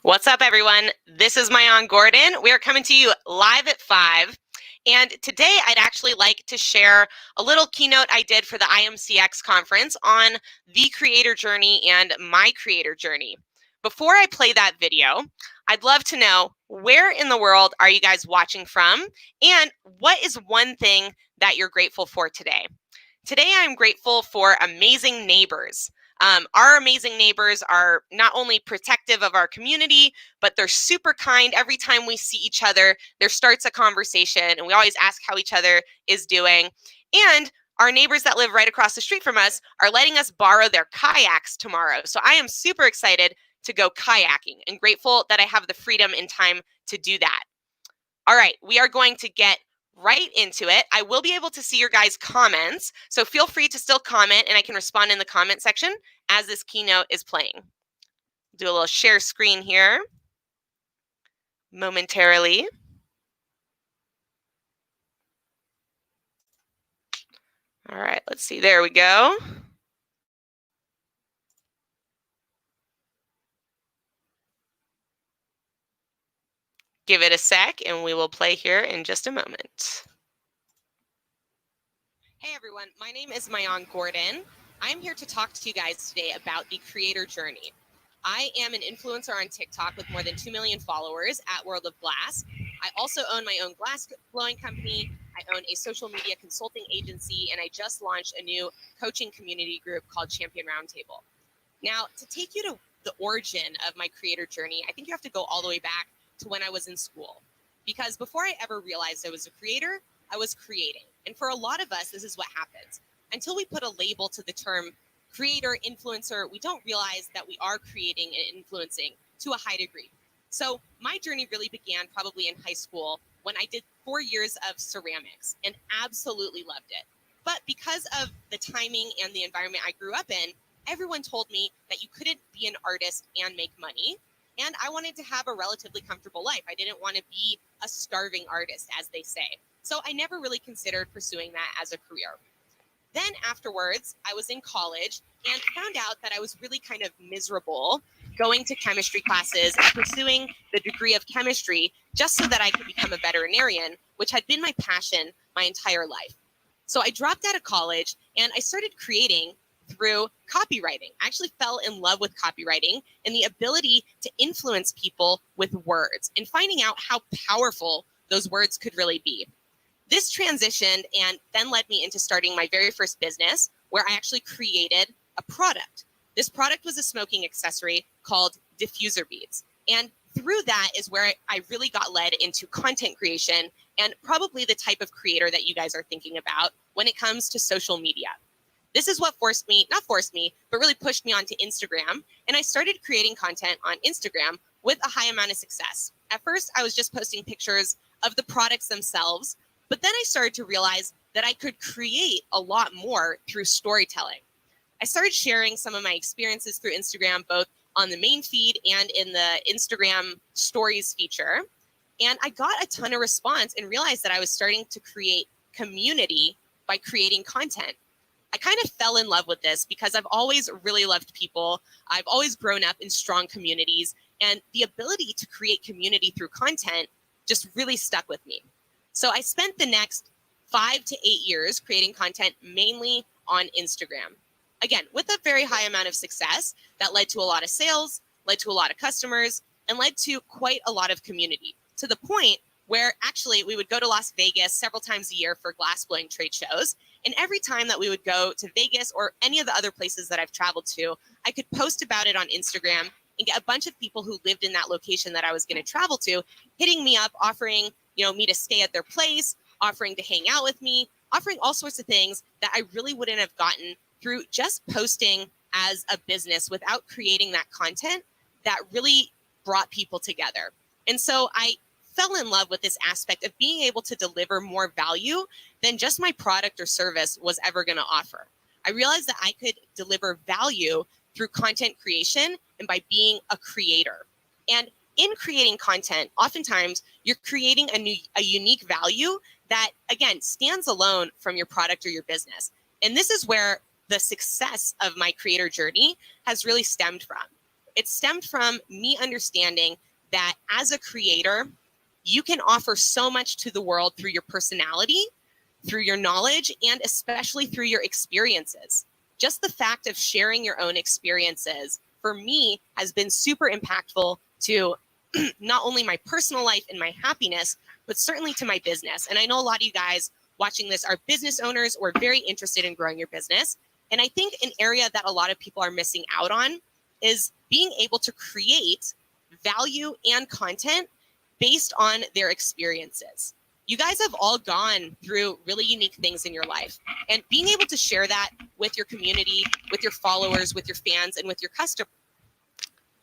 What's up, everyone? This is Mayan Gordon. We are coming to you live at 5. And today I'd actually like to share a little keynote I did for the IMCX conference on the creator journey and my creator journey. Before I play that video, I'd love to know, where in the world are you guys watching from? And what is one thing that you're grateful for today? Today, I'm grateful for amazing neighbors. Our amazing neighbors are not only protective of our community, but they're super kind. Every time we see each other, there starts a conversation, and we always ask how each other is doing. And our neighbors that live right across the street from us are letting us borrow their kayaks tomorrow. So I am super excited to go kayaking and grateful that I have the freedom and time to do that. All right, we are going to get right into it. I will be able to see your guys' comments, so feel free to still comment, and I can respond in the comment section as this keynote is playing. Do a little share screen here momentarily. All right, let's see. There we go. Give it a sec, and we will play here in just a moment. Hey, everyone. My name is Mayan Gordon. I'm here to talk to you guys today about the creator journey. I am an influencer on TikTok with more than 2 million followers at World of Glass. I also own my own glass blowing company. I own a social media consulting agency, and I just launched a new coaching community group called Champion Roundtable. Now, to take you to the origin of my creator journey, I think you have to go all the way back to when I was in school. Because before I ever realized I was a creator, I was creating. And for a lot of us, this is what happens. Until we put a label to the term creator, influencer, we don't realize that we are creating and influencing to a high degree. So my journey really began probably in high school when I did 4 years of ceramics and absolutely loved it. But because of the timing and the environment I grew up in, everyone told me that you couldn't be an artist and make money. And I wanted to have a relatively comfortable life. I didn't want to be a starving artist, as they say. So I never really considered pursuing that as a career. Then afterwards, I was in college and found out that I was really kind of miserable going to chemistry classes and pursuing the degree of chemistry just so that I could become a veterinarian, which had been my passion my entire life. So I dropped out of college and I started creating through copywriting. I actually fell in love with copywriting and the ability to influence people with words and finding out how powerful those words could really be. This transitioned and then led me into starting my very first business, where I actually created a product. This product was a smoking accessory called diffuser beads. And through that is where I really got led into content creation and probably the type of creator that you guys are thinking about when it comes to social media. This is what not forced me, but really pushed me onto Instagram. And I started creating content on Instagram with a high amount of success. At first, I was just posting pictures of the products themselves, but then I started to realize that I could create a lot more through storytelling. I started sharing some of my experiences through Instagram, both on the main feed and in the Instagram stories feature. And I got a ton of response and realized that I was starting to create community by creating content. I kind of fell in love with this because I've always really loved people. I've always grown up in strong communities, and the ability to create community through content just really stuck with me. So I spent the next 5 to 8 years creating content mainly on Instagram. Again, with a very high amount of success that led to a lot of sales, led to a lot of customers, and led to quite a lot of community, to the point where actually we would go to Las Vegas several times a year for glassblowing trade shows. And every time that we would go to Vegas or any of the other places that I've traveled to, I could post about it on Instagram and get a bunch of people who lived in that location that I was going to travel to hitting me up, offering me to stay at their place, offering to hang out with me, offering all sorts of things that I really wouldn't have gotten through just posting as a business without creating that content that really brought people together. And so I fell in love with this aspect of being able to deliver more value than just my product or service was ever going to offer. I realized that I could deliver value through content creation and by being a creator. And in creating content, oftentimes you're creating a unique value that, again, stands alone from your product or your business. And this is where the success of my creator journey has really stemmed from. it stemmed from me understanding that as a creator, you can offer so much to the world through your personality, through your knowledge, and especially through your experiences. Just the fact of sharing your own experiences, for me, has been super impactful to not only my personal life and my happiness, but certainly to my business. And I know a lot of you guys watching this are business owners or very interested in growing your business. And I think an area that a lot of people are missing out on is being able to create value and content based on their experiences. You guys have all gone through really unique things in your life, and being able to share that with your community, with your followers, with your fans, and with your customers.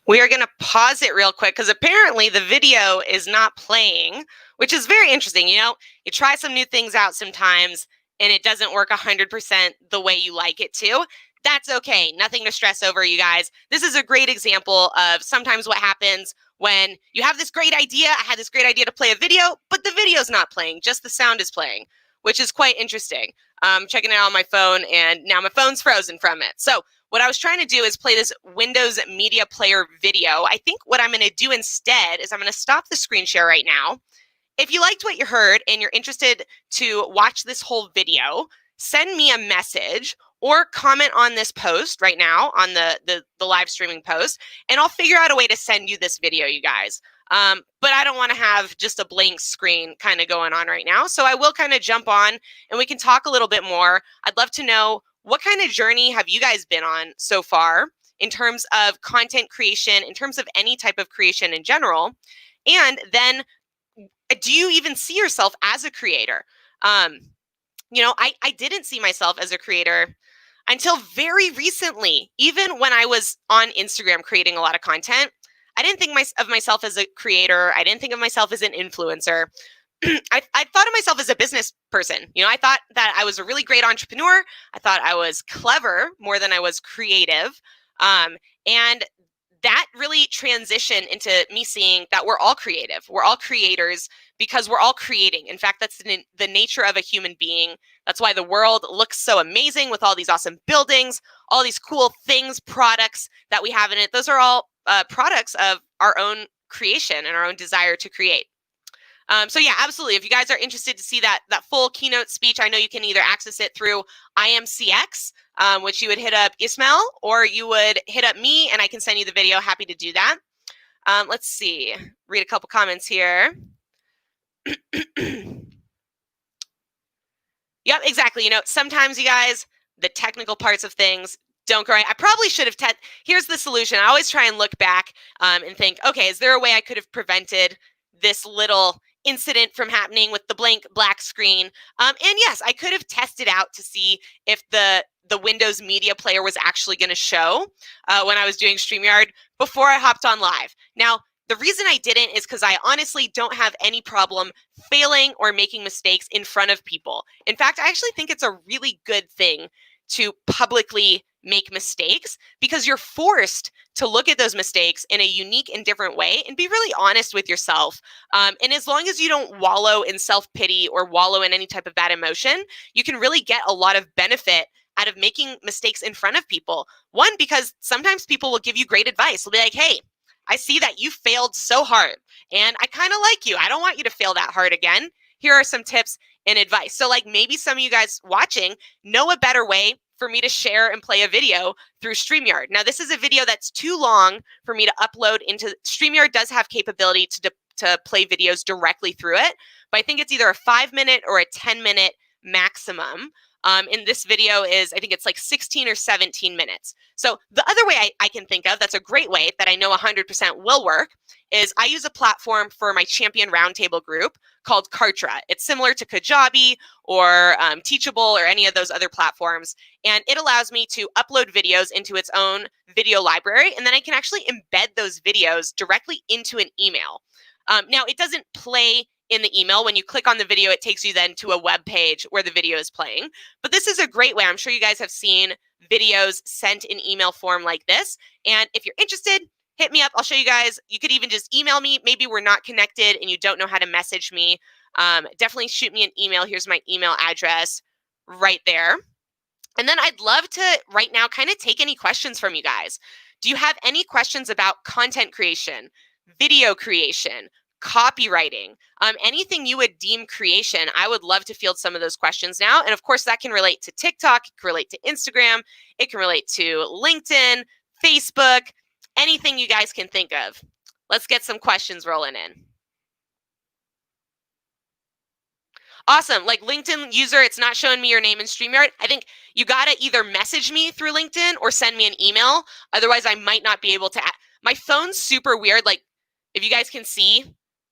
We are going to pause it real quick because apparently the video is not playing, which is very interesting. You know, you try some new things out sometimes and it doesn't work 100% the way you like it to. That's okay. Nothing to stress over, you guys. This is a great example of sometimes what happens when you have this great idea. I had this great idea to play a video, but the video's not playing, just the sound is playing, which is quite interesting. Checking it out on my phone, and now my phone's frozen from it. So what I was trying to do is play this Windows Media Player video. I think what I'm going to do instead is I'm going to stop the screen share right now. If you liked what you heard and you're interested to watch this whole video, send me a message or comment on this post right now on the live streaming post, and I'll figure out a way to send you this video, you guys. But I don't want to have just a blank screen kind of going on right now. So I will kind of jump on and we can talk a little bit more. I'd love to know, what kind of journey have you guys been on so far in terms of content creation, in terms of any type of creation in general? And then do you even see yourself as a creator? You know, I didn't see myself as a creator until very recently. Even when I was on Instagram creating a lot of content, I didn't think of myself as a creator. I didn't think of myself as an influencer. I thought of myself as a business person. You know, I thought that I was a really great entrepreneur. I thought I was clever more than I was creative. And that really transitioned into me seeing that we're all creative. We're all creators because we're all creating. In fact, that's the nature of a human being. That's why the world looks so amazing with all these awesome buildings, all these cool things, products that we have in it. Those are all products of our own creation and our own desire to create. So yeah, absolutely. If you guys are interested to see that full keynote speech, I know you can either access it through IMCX, which you would hit up Ismail, or you would hit up me and I can send you the video. Happy to do that. Let's see, read a couple comments here. Yep, exactly. You know, sometimes you guys, the technical parts of things don't go right. I probably should have, here's the solution. I always try and look back and think, okay, is there a way I could have prevented this little incident from happening with the blank black screen? And yes, I could have tested out to see if the Windows Media Player was actually going to show when I was doing StreamYard before I hopped on live. Now, the reason I didn't is because I honestly don't have any problem failing or making mistakes in front of people. In fact, I actually think it's a really good thing to publicly make mistakes, because you're forced to look at those mistakes in a unique and different way and be really honest with yourself. And as long as you don't wallow in self-pity or wallow in any type of bad emotion, you can really get a lot of benefit out of making mistakes in front of people. One, because sometimes people will give you great advice. They'll be like, hey, I see that you failed so hard and I kind of like you. I don't want you to fail that hard again. Here are some tips and advice. So like maybe some of you guys watching know a better way for me to share and play a video through StreamYard. Now, this is a video that's too long for me to upload into StreamYard. Does have capability to play videos directly through it, but I think it's either a 5-minute or a 10-minute maximum. And this video is, I think it's like 16 or 17 minutes. So the other way I can think of, that's a great way that I know 100% will work, is I use a platform for my champion roundtable group called Kartra. It's similar to Kajabi or Teachable or any of those other platforms. And it allows me to upload videos into its own video library. And then I can actually embed those videos directly into an email. Now, it doesn't play in the email. When you click on the video, it takes you then to a web page where the video is playing. But this is a great way. I'm sure you guys have seen videos sent in email form like this. And if you're interested, hit me up. I'll show you guys. You could even just email me. Maybe we're not connected and you don't know how to message me. Definitely shoot me an email. Here's my email address right there. And then I'd love to right now kind of take any questions from you guys. Do you have any questions about content creation, video creation, copywriting, anything you would deem creation? I would love to field some of those questions now. And of course, that can relate to TikTok, it can relate to Instagram, it can relate to LinkedIn, Facebook, anything you guys can think of. Let's get some questions rolling in. Awesome. Like LinkedIn user, it's not showing me your name in StreamYard. I think you got to either message me through LinkedIn or send me an email. Otherwise, I might not be able to. My phone's super weird. Like if you guys can see,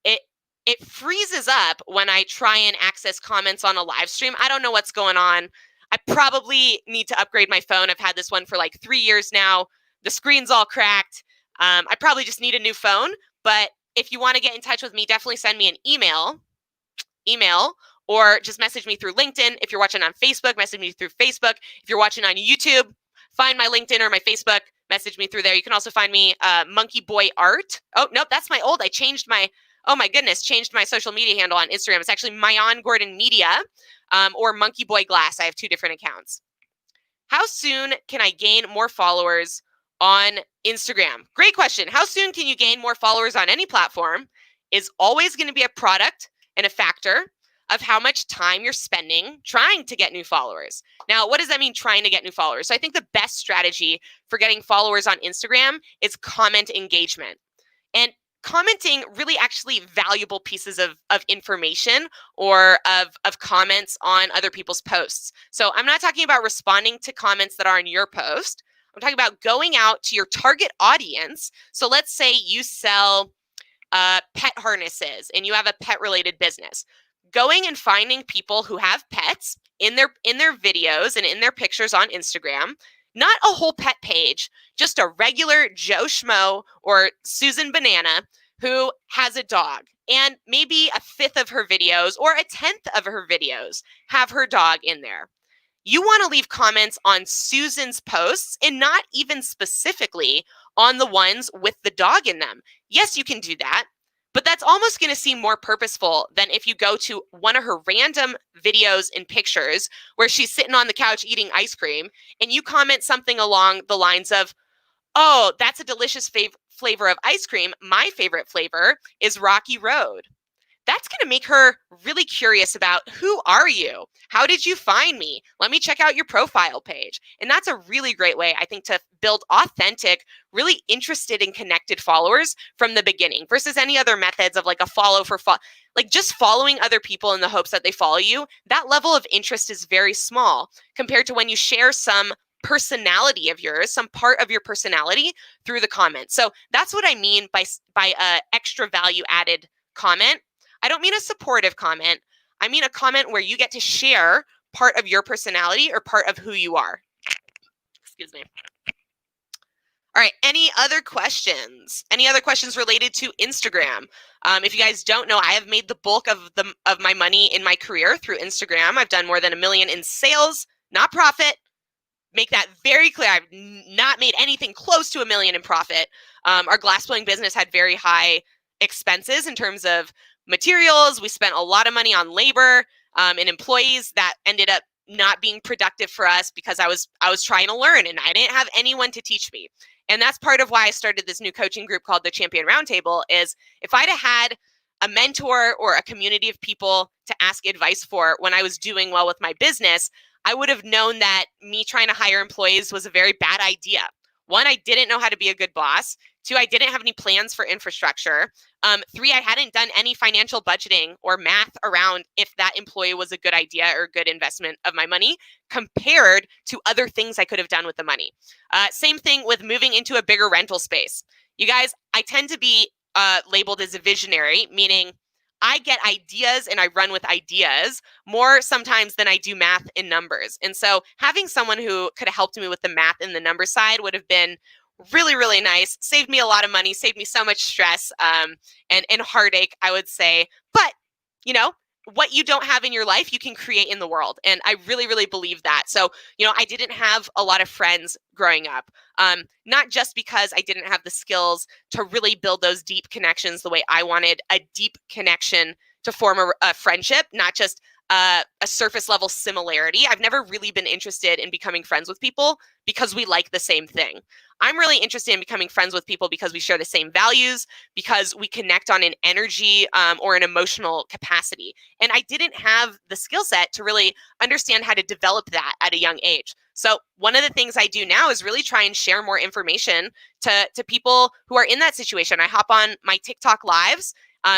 it freezes up when I try and access comments on a live stream. I don't know what's going on. I probably need to upgrade my phone. I've had this one for like 3 years now. The screen's all cracked. I probably just need a new phone. But if you want to get in touch with me, definitely send me an email, or just message me through LinkedIn. If you're watching on Facebook, message me through Facebook. If you're watching on YouTube, find my LinkedIn or my Facebook, message me through there. You can also find me Monkey Boy Art. Oh, nope, that's my old. I changed my, oh my goodness, changed my social media handle on Instagram. It's actually Mayan Gordon Media or Monkey Boy Glass. I have 2 different accounts. How soon can I gain more followers on Instagram? Great question. How soon can you gain more followers on any platform is always going to be a product and a factor of how much time you're spending trying to get new followers. Now, what does that mean, trying to get new followers? So I think the best strategy for getting followers on Instagram is comment engagement. And commenting really actually valuable pieces of information or of comments on other people's posts. So I'm not talking about responding to comments that are on your post. I'm talking about going out to your target audience. So let's say you sell pet harnesses and you have a pet related business. Going and finding people who have pets in their videos and in their pictures on Instagram, not a whole pet page, just a regular Joe Schmo or Susan Banana who has a dog. And maybe a 1/5 of her videos or a 1/10 of her videos have her dog in there. You want to leave comments on Susan's posts and not even specifically on the ones with the dog in them. Yes, you can do that. But that's almost going to seem more purposeful than if you go to one of her random videos and pictures where she's sitting on the couch eating ice cream and you comment something along the lines of, oh, that's a delicious flavor of ice cream. My favorite flavor is Rocky Road. That's going to make her really curious about, who are you? How did you find me? Let me check out your profile page. And that's a really great way, I think, to build authentic, really interested and connected followers from the beginning versus any other methods of like a follow for like just following other people in the hopes that they follow you. That level of interest is very small compared to when you share some personality of yours, some part of your personality through the comments. So that's what I mean by extra value added comment. I don't mean a supportive comment. I mean a comment where you get to share part of your personality or part of who you are. Excuse me. All right, any other questions? Any other questions related to Instagram? If you guys don't know, I have made the bulk of my money in my career through Instagram. I've done more than $1 million in sales, not profit. Make that very clear. I've not made anything close to $1 million in profit. Our glassblowing business had very high expenses in terms of materials. We spent a lot of money on labor and employees that ended up not being productive for us because I was trying to learn and I didn't have anyone to teach me. And that's part of why I started this new coaching group called the Champion Roundtable. Is if I'd have had a mentor or a community of people to ask advice for when I was doing well with my business, I would have known that me trying to hire employees was a very bad idea. 1, I didn't know how to be a good boss. 2, I didn't have any plans for infrastructure. 3, I hadn't done any financial budgeting or math around if that employee was a good idea or a good investment of my money compared to other things I could have done with the money. Same thing with moving into a bigger rental space. You guys, I tend to be labeled as a visionary, meaning I get ideas and I run with ideas more sometimes than I do math and numbers. And so having someone who could have helped me with the math and the number side would have been really, really nice. Saved me a lot of money, saved me so much stress and heartache, I would say. But, you know, what you don't have in your life, you can create in the world. And I really, really believe that. So, you know, I didn't have a lot of friends growing up, not just because I didn't have the skills to really build those deep connections the way I wanted a deep connection to form a friendship, not just a surface level similarity. I've never really been interested in becoming friends with people because we like the same thing. I'm really interested in becoming friends with people because we share the same values, because we connect on an energy or an emotional capacity. And I didn't have the skill set to really understand how to develop that at a young age. So one of the things I do now is really try and share more information to people who are in that situation. I hop on my TikTok lives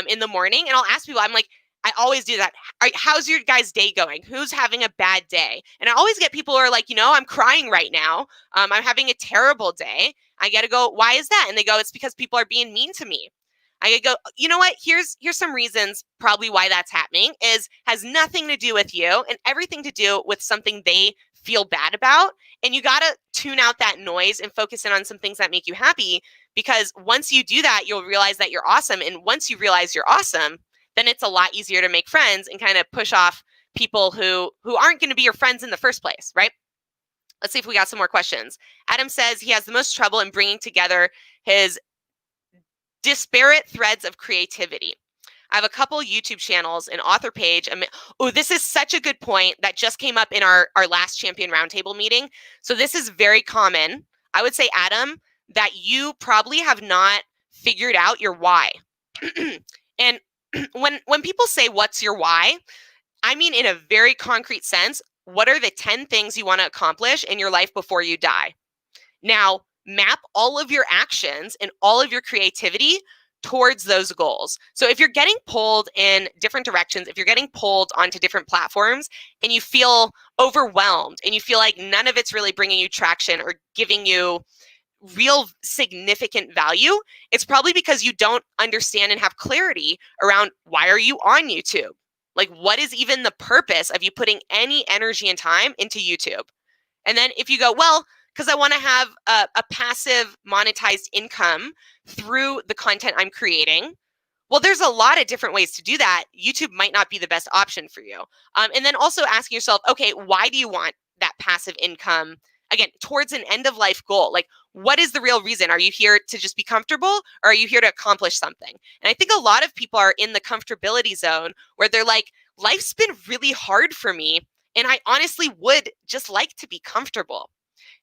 in the morning and I'll ask people, I'm like, I always do that. How's your guys' day going? Who's having a bad day? And I always get people who are like, I'm crying right now. I'm having a terrible day. I got to go, why is that? And they go, it's because people are being mean to me. I go, you know what? Here's some reasons probably why that's happening has nothing to do with you and everything to do with something they feel bad about. And you got to tune out that noise and focus in on some things that make you happy, because once you do that, you'll realize that you're awesome. And once you realize you're awesome, then it's a lot easier to make friends and kind of push off people who aren't going to be your friends in the first place, right? Let's see if we got some more questions. Adam says he has the most trouble in bringing together his disparate threads of creativity. I have a couple YouTube channels, an author page. Oh, this is such a good point that just came up in our last Champion Roundtable meeting. So this is very common. I would say, Adam, that you probably have not figured out your why. And when people say, what's your why? I mean, in a very concrete sense, what are the 10 things you want to accomplish in your life before you die? Now, map all of your actions and all of your creativity towards those goals. So if you're getting pulled in different directions, if you're getting pulled onto different platforms and you feel overwhelmed and you feel like none of it's really bringing you traction or giving you real significant value, it's probably because you don't understand and have clarity around why are you on YouTube? Like, what is even the purpose of you putting any energy and time into YouTube? And then if you go, well, because I want to have a passive monetized income through the content I'm creating. Well, there's a lot of different ways to do that. YouTube might not be the best option for you. And then also asking yourself, okay, why do you want that passive income? Again, towards an end of life goal. Like, what is the real reason? Are you here to just be comfortable, or are you here to accomplish something? And I think a lot of people are in the comfortability zone where they're like, life's been really hard for me, and I honestly would just like to be comfortable.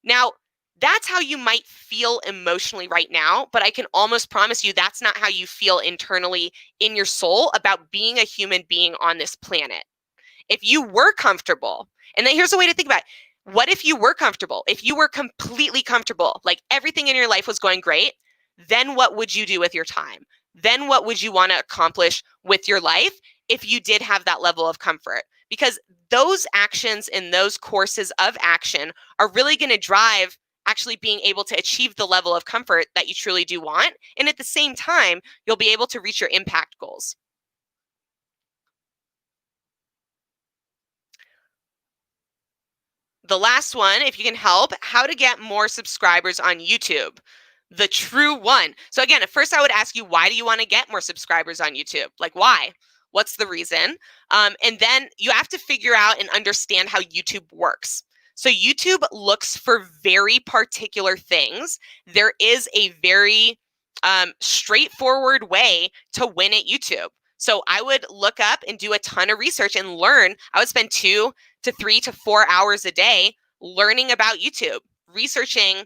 Now, that's how you might feel emotionally right now, but I can almost promise you that's not how you feel internally in your soul about being a human being on this planet. If you were comfortable, and then here's a way to think about it. What if you were comfortable? If you were completely comfortable, like everything in your life was going great, then what would you do with your time? Then what would you want to accomplish with your life if you did have that level of comfort? Because those actions and those courses of action are really going to drive actually being able to achieve the level of comfort that you truly do want. And at the same time, you'll be able to reach your impact goals. The last one, if you can help, how to get more subscribers on YouTube. The true one. So again, at first I would ask you, why do you want to get more subscribers on YouTube? Like, why? What's the reason? And then you have to figure out and understand how YouTube works. So YouTube looks for very particular things. There is a very straightforward way to win at YouTube. So I would look up and do a ton of research and learn. I would spend 2 to 3 to 4 hours a day learning about YouTube, researching,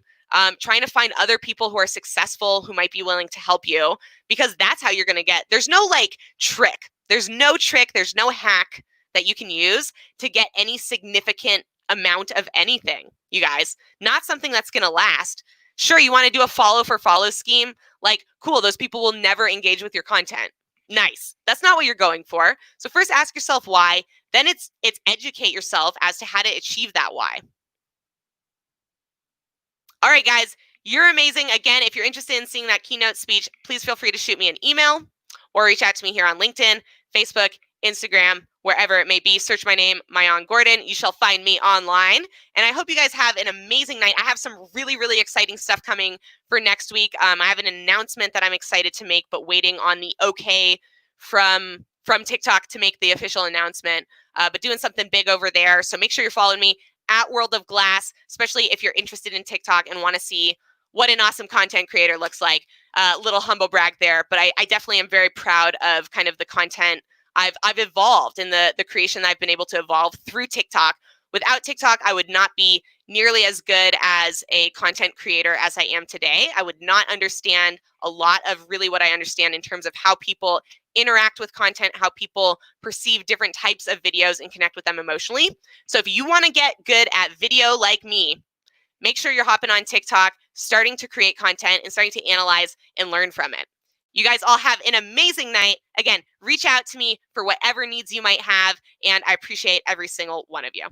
trying to find other people who are successful who might be willing to help you, because that's how you're going to get. There's no like trick. There's no trick. There's no hack that you can use to get any significant amount of anything, you guys. Not something that's going to last. Sure, you want to do a follow for follow scheme. Like, cool, those people will never engage with your content. Nice. That's not what you're going for. So first ask yourself why, then it's educate yourself as to how to achieve that why. All right, guys, you're amazing. Again, if you're interested in seeing that keynote speech, please feel free to shoot me an email or reach out to me here on LinkedIn, Facebook, Instagram, wherever it may be. Search my name, Maayan Gordon. You shall find me online. And I hope you guys have an amazing night. I have some really, really exciting stuff coming for next week. I have an announcement that I'm excited to make, but waiting on the okay from TikTok to make the official announcement, but doing something big over there. So make sure you're following me at World of Glass, especially if you're interested in TikTok and want to see what an awesome content creator looks like. Little humble brag there, but I definitely am very proud of kind of the content I've evolved in the creation that I've been able to evolve through TikTok. Without TikTok, I would not be nearly as good as a content creator as I am today. I would not understand a lot of really what I understand in terms of how people interact with content, how people perceive different types of videos and connect with them emotionally. So if you want to get good at video like me, make sure you're hopping on TikTok, starting to create content and starting to analyze and learn from it. You guys all have an amazing night. Again, reach out to me for whatever needs you might have, and I appreciate every single one of you.